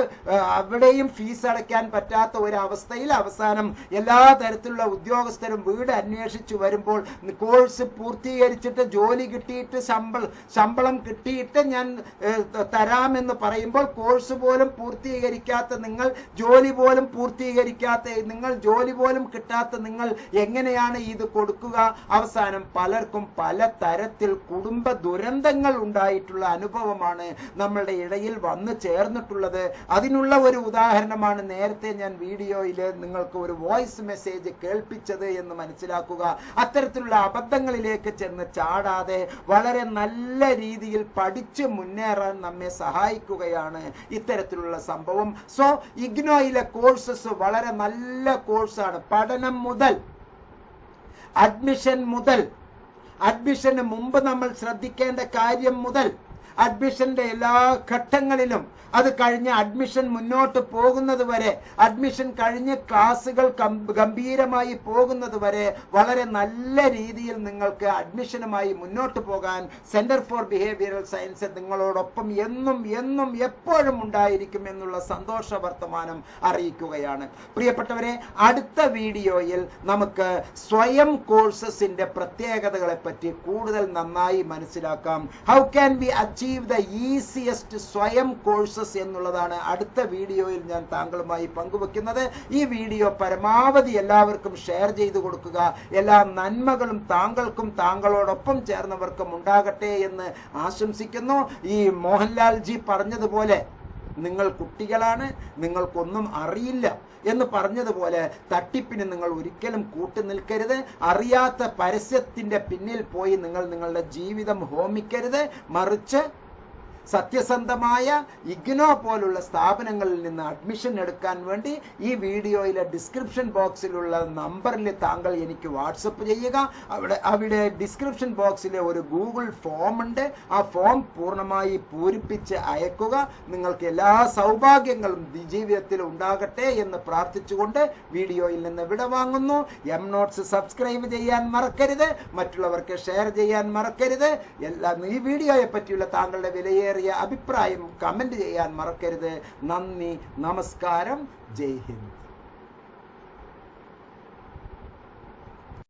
Speaker 1: അവിടെയും ഫീസ് അടയ്ക്കാൻ പറ്റാത്ത ഒരവസ്ഥയിൽ അവസാനം എല്ലാ തരത്തിലുള്ള ഉദ്യോഗസ്ഥരും വീട് അന്വേഷിച്ചു വരുമ്പോൾ കോഴ്സ് പൂർത്തീകരിച്ചിട്ട് ജോലി കിട്ടിയിട്ട് ശമ്പളം കിട്ടിയിട്ട് ഞാൻ തരാമെന്ന് പറയുമ്പോൾ കോഴ്സ് പോലും പൂർത്തീകരിക്കാത്ത നിങ്ങൾ, ജോലി പോലും പൂർത്തീകരിക്കാത്ത നിങ്ങൾ, ജോലി പോലും കിട്ടാത്ത നിങ്ങൾ എങ്ങനെയാണ് ഇത് കൊടുക്കുക? അവസാനം പലർക്കും പല തരത്തിൽ കുടുംബ ദുരന്തങ്ങൾ ഉണ്ടായിട്ടുള്ള അനുഭവമാണ് നമ്മളുടെ ഇടയിൽ വന്നു ചേർന്നിട്ടുള്ളത്. അതിനുള്ള ഒരു ഉദാഹരണമാണ് നേരത്തെ ഞാൻ വീഡിയോയിൽ നിങ്ങൾക്ക് ഒരു വോയിസ് മെസ്സേജ് കേൾപ്പിച്ചത് എന്ന് മനസ്സിലാക്കുക. അത്തരത്തിലുള്ള അബദ്ധങ്ങളിലേക്ക് ചെന്ന് ചാടാതെ വളരെ നല്ല രീതിയിൽ പഠിച്ച് മുന്നേറാൻ നമ്മെ സഹായിക്കുകയാണ് ഇത്തരത്തിലുള്ള സംഭവം. സോ ഇഗ്നോയിലെ കോഴ്സസ് വളരെ നല്ല കോഴ്സാണ്. പഠനം മുതൽ, അഡ്മിഷൻ മുതൽ, അഡ്മിഷന് മുമ്പ് നമ്മൾ ശ്രദ്ധിക്കേണ്ട കാര്യം മുതൽ, അഡ്മിഷന്റെ എല്ലാ ഘട്ടങ്ങളിലും, അത് കഴിഞ്ഞ് അഡ്മിഷൻ മുന്നോട്ട് പോകുന്നത് വരെ, അഡ്മിഷൻ കഴിഞ്ഞ് ക്ലാസുകൾ ഗംഭീരമായി പോകുന്നത് വരെ വളരെ നല്ല രീതിയിൽ നിങ്ങൾക്ക് അഡ്മിഷനുമായി മുന്നോട്ട് പോകാൻ സെന്റർ ഫോർ ബിഹേവിയറൽ സയൻസ് നിങ്ങളോടൊപ്പം എന്നും എന്നും എപ്പോഴും ഉണ്ടായിരിക്കും എന്നുള്ള സന്തോഷ വർത്തമാനം അറിയിക്കുകയാണ്. പ്രിയപ്പെട്ടവരെ, അടുത്ത വീഡിയോയിൽ നമുക്ക് സ്വയം കോഴ്സസിന്റെ പ്രത്യേകതകളെ പറ്റി കൂടുതൽ നന്നായി മനസ്സിലാക്കാം. How can be achieve the easiest സ്വയം കോഴ്സസ് എന്നുള്ളതാണ് അടുത്ത വീഡിയോയിൽ ഞാൻ താങ്കളുമായി പങ്കുവെക്കുന്നത്. ഈ വീഡിയോ പരമാവധി എല്ലാവർക്കും ഷെയർ ചെയ്തു കൊടുക്കുക. എല്ലാ നന്മകളും താങ്കൾക്കും താങ്കളോടൊപ്പം ചേർന്നവർക്കും ഉണ്ടാകട്ടെ എന്ന് ആശംസിക്കുന്നു. ഈ മോഹൻലാൽ ജി പറഞ്ഞതുപോലെ, നിങ്ങൾ കുട്ടികളാണ്, നിങ്ങൾക്കൊന്നും അറിയില്ല എന്ന് പറഞ്ഞതുപോലെ തട്ടിപ്പിന് നിങ്ങൾ ഒരിക്കലും കൂട്ടുനിൽക്കരുത്. അറിയാത്ത പരസ്യത്തിന്റെ പിന്നിൽ പോയി നിങ്ങൾ നിങ്ങളുടെ ജീവിതം ഹോമിക്കരുത്. മറിച്ച് സത്യസന്ധമായ ഇഗ്നോ പോലുള്ള സ്ഥാപനങ്ങളിൽ നിന്ന് അഡ്മിഷൻ എടുക്കാൻ വേണ്ടി ഈ വീഡിയോയിലെ ഡിസ്ക്രിപ്ഷൻ ബോക്സിലുള്ള നമ്പറിൽ താങ്കൾ എനിക്ക് വാട്സപ്പ് ചെയ്യുക. അവിടെ ഡിസ്ക്രിപ്ഷൻ ബോക്സിലെ ഒരു ഗൂഗിൾ ഫോം ഉണ്ട്. ആ ഫോം പൂർണ്ണമായി പൂരിപ്പിച്ച് അയക്കുക. നിങ്ങൾക്ക് എല്ലാ സൗഭാഗ്യങ്ങളും ജീവിതത്തിൽ ഉണ്ടാകട്ടെ എന്ന് പ്രാർത്ഥിച്ചുകൊണ്ട് വീഡിയോയിൽ നിന്ന് വിടവാങ്ങുന്നു. എം നോട്ട്സ് സബ്സ്ക്രൈബ് ചെയ്യാൻ മറക്കരുത്, മറ്റുള്ളവർക്ക് ഷെയർ ചെയ്യാൻ മറക്കരുത്. ഈ വീഡിയോയെ പറ്റിയുള്ള താങ്കളുടെ വിലയേറിയ അഭിപ്രായം കമന്റ് ചെയ്യാൻ മറക്കരുത്. നന്ദി, നമസ്കാരം, ജയ് ഹിന്ദ്.